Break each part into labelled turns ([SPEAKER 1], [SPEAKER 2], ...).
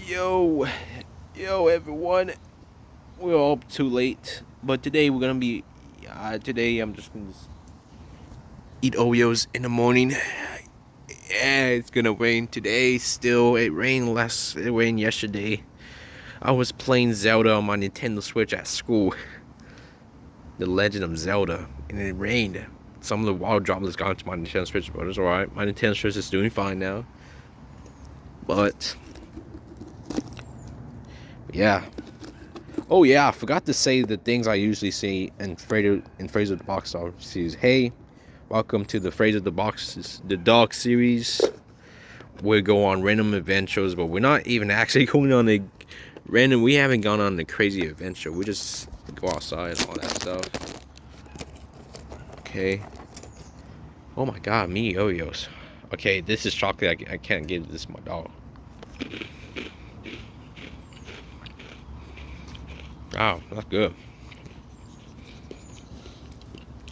[SPEAKER 1] Yo, yo, everyone. We're all up too late, but today we're gonna be. Today I'm just gonna eat Oreos in the morning. Yeah, it's gonna rain today. Still, it rained less. It rained yesterday. I was playing Zelda on my Nintendo Switch at school. The Legend of Zelda, and it rained. Some of the water droplets got into my Nintendo Switch, but it's alright. My Nintendo Switch is doing fine now. But yeah. Oh yeah, I forgot to say the things I usually say in Frazier the Boxer series. Hey, welcome to the Frazier the Box, the dog series. We go on random adventures, but we're not even actually going on a random. We haven't gone on a crazy adventure. We just go outside and all that stuff. Okay. Oh my God, me Oreos. Okay, this is chocolate. I can't give this to my dog. Wow, that's good.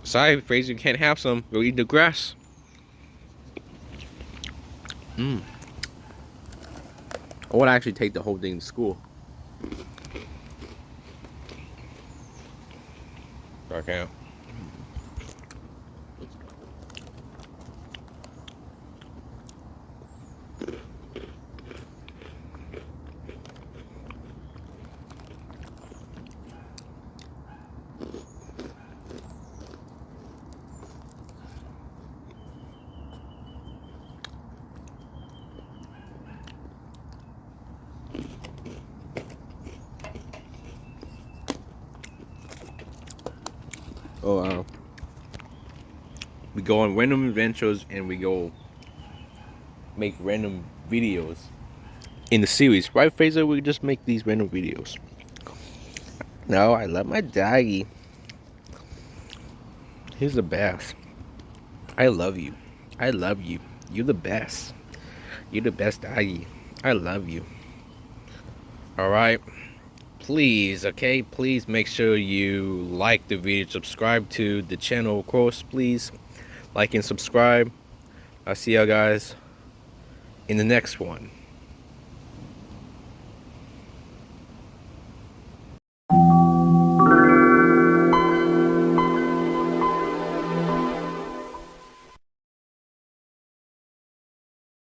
[SPEAKER 1] Sorry, Fraser, you can't have some. Go eat the grass. I would actually take the whole thing to school. I can't. Oh, we go on random adventures and we go make random videos in the series. Right, Fraser? We just make these random videos. No, I love my doggy. He's the best. I love you. I love you. You're the best. You're the best doggy. I love you. Alright. Please, okay? Please make sure you like the video. Subscribe to the channel, of course, please. Like and subscribe. I'll see y'all guys in the next one.